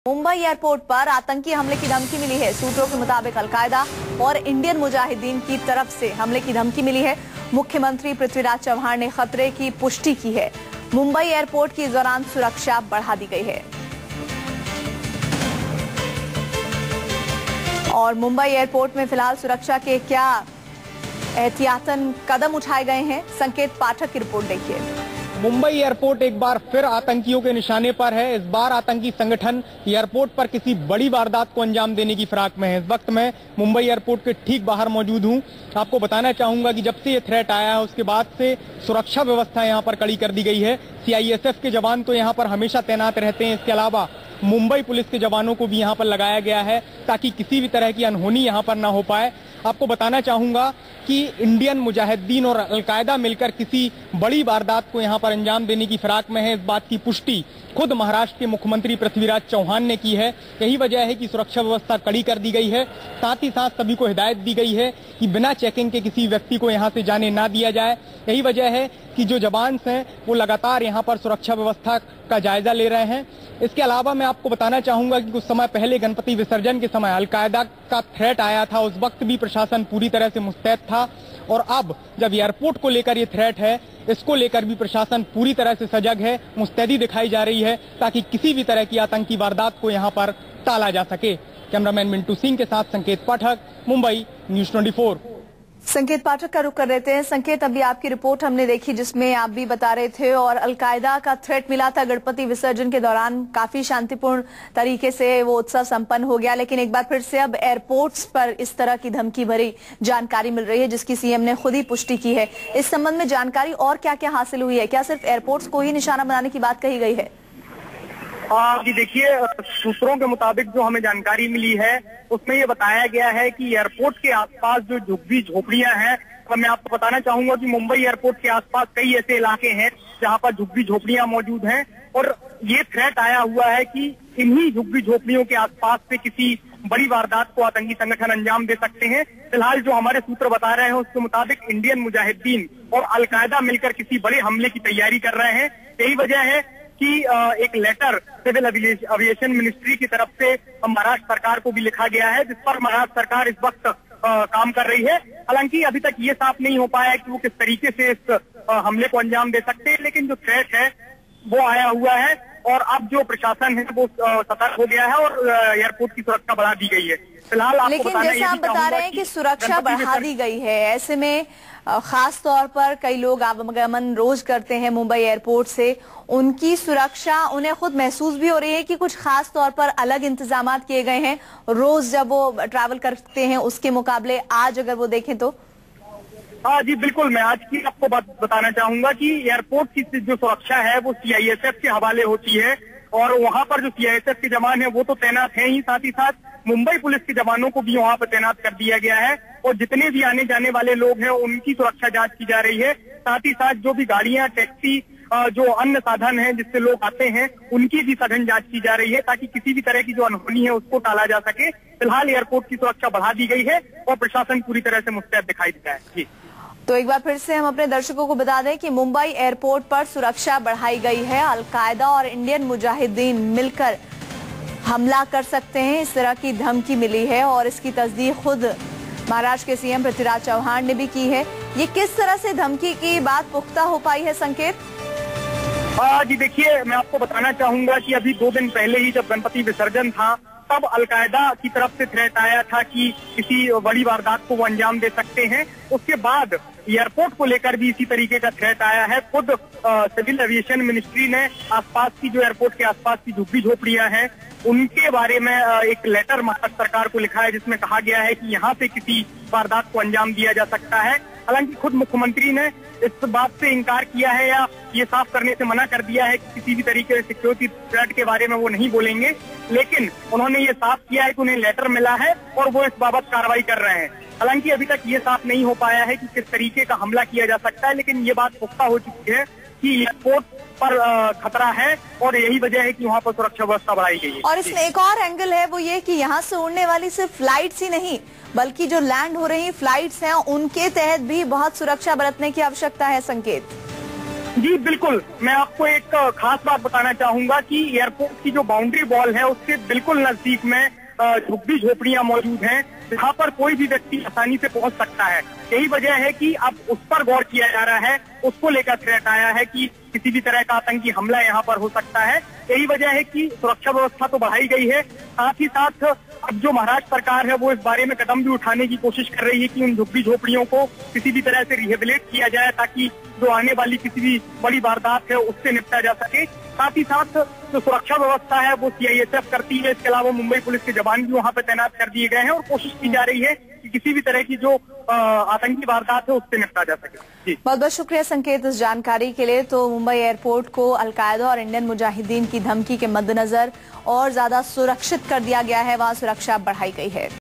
Mumbai airport पर आतंकी हमले की धमकी मिली है। सूत्रों के मुताबिक अलकायदा और इंडियन मुजाहिदीन की तरफ से हमले की धमकी मिली है। मुख्यमंत्री पृथ्वीराज चव्हाण ने खतरे की पुष्टि की है। मुंबई एयरपोर्ट की इस दौरान सुरक्षा बढ़ा दी गई है और मुंबई एयरपोर्ट में फिलहाल सुरक्षा के क्या एहतियातन कदम उठाए गए हैं, संकेत पाठक की रिपोर्ट देखिए। मुंबई एयरपोर्ट एक बार फिर आतंकियों के निशाने पर है। इस बार आतंकी संगठन एयरपोर्ट पर किसी बड़ी वारदात को अंजाम देने की फिराक में है। इस वक्त मैं मुंबई एयरपोर्ट के ठीक बाहर मौजूद हूं। आपको बताना चाहूंगा कि जब से ये थ्रेट आया है उसके बाद से सुरक्षा व्यवस्था यहां पर कड़ी कर दी गई है। सीआईएसएफ के जवान तो यहां पर हमेशा तैनात रहते हैं। इसके अलावा मुंबई पुलिस के जवानों को भी यहां पर लगाया गया है ताकि किसी भी तरह की अनहोनी यहां पर न हो पाए। आपको बताना चाहूंगा कि इंडियन मुजाहिदीन और अलकायदा मिलकर किसी बड़ी वारदात को यहां पर अंजाम देने की फिराक में है। इस बात की पुष्टि खुद महाराष्ट्र के मुख्यमंत्री पृथ्वीराज चव्हाण ने की है। यही वजह है कि सुरक्षा व्यवस्था कड़ी कर दी गई है। साथ ही साथ सभी को हिदायत दी गई है कि बिना चेकिंग के किसी व्यक्ति को यहां से जाने ना दिया जाए। यही वजह है कि जो जवान हैं वो लगातार यहां पर सुरक्षा व्यवस्था का जायजा ले रहे हैं। इसके अलावा मैं आपको बताना चाहूंगा कि कुछ समय पहले गणपति विसर्जन के समय अलकायदा का थ्रेट आया था, उस वक्त भी प्रशासन पूरी तरह से मुस्तैद था और अब जब एयरपोर्ट को लेकर ये थ्रेट है, इसको लेकर भी प्रशासन पूरी तरह से सजग है, मुस्तैदी दिखाई जा रही है ताकि किसी भी तरह की आतंकी वारदात को यहाँ पर टाला जा सके। कैमरामैन मिंटू सिंह के साथ संकेत पाठक, मुंबई, न्यूज 24। संकेत पाठक का रुख कर लेते हैं। संकेत, अभी आपकी रिपोर्ट हमने देखी जिसमें आप भी बता रहे थे और अलकायदा का थ्रेट मिला था गणपति विसर्जन के दौरान। काफी शांतिपूर्ण तरीके से वो उत्सव संपन्न हो गया, लेकिन एक बार फिर से अब एयरपोर्ट्स पर इस तरह की धमकी भरी जानकारी मिल रही है जिसकी सीएम ने खुद ही पुष्टि की है। इस संबंध में जानकारी और क्या क्या हासिल हुई है? क्या सिर्फ एयरपोर्ट्स को ही निशाना बनाने की बात कही गई है? जी देखिए, सूत्रों के मुताबिक जो हमें जानकारी मिली है उसमें ये बताया गया है कि एयरपोर्ट के आसपास जो झुग्गी झोपड़ियां हैं, तो मैं आपको बताना चाहूंगा कि मुंबई एयरपोर्ट के आसपास कई ऐसे इलाके हैं जहां पर झुग्गी झोपड़ियां मौजूद हैं और ये थ्रेट आया हुआ है कि इन्हीं झुग्गी झोपड़ियों के आसपास से किसी बड़ी वारदात को आतंकी संगठन अंजाम दे सकते हैं। फिलहाल जो हमारे सूत्र बता रहे हैं उसके मुताबिक इंडियन मुजाहिदीन और अलकायदा मिलकर किसी बड़े हमले की तैयारी कर रहे हैं। यही वजह है कि एक लेटर सिविल एविएशन मिनिस्ट्री की तरफ से महाराष्ट्र सरकार को भी लिखा गया है, जिस पर महाराष्ट्र सरकार इस वक्त काम कर रही है। हालांकि अभी तक ये साफ नहीं हो पाया है कि वो किस तरीके से इस हमले को अंजाम दे सकते हैं, लेकिन जो थ्रेट है वो आया हुआ है और अब जो प्रशासन है वो सतर्क हो गया है और एयरपोर्ट की सुरक्षा बढ़ा दी गई है। फिलहाल आपको लेकिन जैसे आप बता रहे हैं कि सुरक्षा बढ़ा दी गई है, ऐसे में खास तौर पर कई लोग आवागमन रोज करते हैं मुंबई एयरपोर्ट से, उनकी सुरक्षा उन्हें खुद महसूस भी हो रही है कि कुछ खास तौर पर अलग इंतजाम किए गए हैं रोज जब वो ट्रैवल करते हैं उसके मुकाबले आज अगर वो देखें तो? हाँ जी बिल्कुल, मैं आज की आपको बात बताना चाहूंगा कि एयरपोर्ट की जो सुरक्षा है वो सीआईएसएफ के हवाले होती है और वहाँ पर जो सीआईएसएफ के जवान हैं वो तो तैनात हैं ही, साथ ही साथ मुंबई पुलिस के जवानों को भी वहाँ पर तैनात कर दिया गया है और जितने भी आने जाने वाले लोग हैं उनकी सुरक्षा जांच की जा रही है। साथ ही साथ जो भी गाड़ियां, टैक्सी, जो अन्य साधन हैं जिससे लोग आते हैं उनकी भी सघन जांच की जा रही है ताकि किसी भी तरह की जो अनहोनी है उसको टाला जा सके। फिलहाल एयरपोर्ट की सुरक्षा बढ़ा दी गई है और प्रशासन पूरी तरह से मुस्तैद दिखाई देता है। जी तो एक बार फिर से हम अपने दर्शकों को बता दें कि मुंबई एयरपोर्ट पर सुरक्षा बढ़ाई गई है। अलकायदा और इंडियन मुजाहिदीन मिलकर हमला कर सकते हैं, इस तरह की धमकी मिली है और इसकी तस्दीक खुद महाराष्ट्र के सीएम पृथ्वीराज चव्हाण ने भी की है। ये किस तरह से धमकी की बात पुख्ता हो पाई है संकेत? जी देखिए, मैं आपको बताना चाहूंगा कि अभी 2 दिन पहले ही जब गणपति विसर्जन था तब अलकायदा की तरफ से थ्रेट आया था कि किसी बड़ी वारदात को वो अंजाम दे सकते हैं। उसके बाद एयरपोर्ट को लेकर भी इसी तरीके का थ्रेट आया है। खुद सिविल एविएशन मिनिस्ट्री ने आसपास की जो एयरपोर्ट के आसपास की झुग्गी झोपड़ियां हैं उनके बारे में एक लेटर महाराष्ट्र सरकार को लिखा है जिसमें कहा गया है कि यहाँ से किसी वारदात को अंजाम दिया जा सकता है। हालांकि खुद मुख्यमंत्री ने इस बात से इनकार किया है या ये साफ करने से मना कर दिया है कि किसी भी तरीके से सिक्योरिटी थ्रेट के बारे में वो नहीं बोलेंगे, लेकिन उन्होंने ये साफ किया है कि उन्हें लेटर मिला है और वो इस बाबत कार्रवाई कर रहे हैं। हालांकि अभी तक ये साफ नहीं हो पाया है कि किस तरीके का हमला किया जा सकता है, लेकिन ये बात पुख्ता हो चुकी है कि एयरपोर्ट पर खतरा है और यही वजह है कि वहाँ पर सुरक्षा व्यवस्था बढ़ाई गई है। और इसमें एक और एंगल है, वो ये कि यहाँ से उड़ने वाली सिर्फ फ्लाइट्स ही नहीं बल्कि जो लैंड हो रही फ्लाइट्स हैं उनके तहत भी बहुत सुरक्षा बरतने की आवश्यकता है संकेत। जी बिल्कुल, मैं आपको एक खास बात बताना चाहूंगा कि एयरपोर्ट की जो बाउंड्री वॉल है उसके बिल्कुल नजदीक में झुग्गी झोपड़ियां मौजूद हैं, जहां पर कोई भी व्यक्ति आसानी से पहुंच सकता है। यही वजह है कि अब उस पर गौर किया जा रहा है, उसको लेकर थ्रेट आया है कि किसी भी तरह का आतंकी हमला यहाँ पर हो सकता है। यही वजह है कि सुरक्षा व्यवस्था तो बढ़ाई गई है, साथ ही साथ अब जो महाराष्ट्र सरकार है वो इस बारे में कदम भी उठाने की कोशिश कर रही है कि उन झुग्गी झोपड़ियों को किसी भी तरह से रिहेबिलिट किया जाए, ताकि जो आने वाली किसी भी बड़ी वारदात है उससे निपटा जा सके। साथ ही साथ जो सुरक्षा व्यवस्था है वो सीआईएसएफ करती है, इसके अलावा मुंबई पुलिस के जवान भी वहाँ पे तैनात कर दिए गए हैं और कोशिश की जा रही है कि किसी भी तरह की जो आतंकी वारदात है उससे निपटा जा सके। जी बहुत बहुत शुक्रिया संकेत इस जानकारी के लिए। तो मुंबई एयरपोर्ट को अलकायदा और इंडियन मुजाहिदीन की धमकी के मद्देनजर और ज्यादा सुरक्षित कर दिया गया है, वहां सुरक्षा बढ़ाई गई है।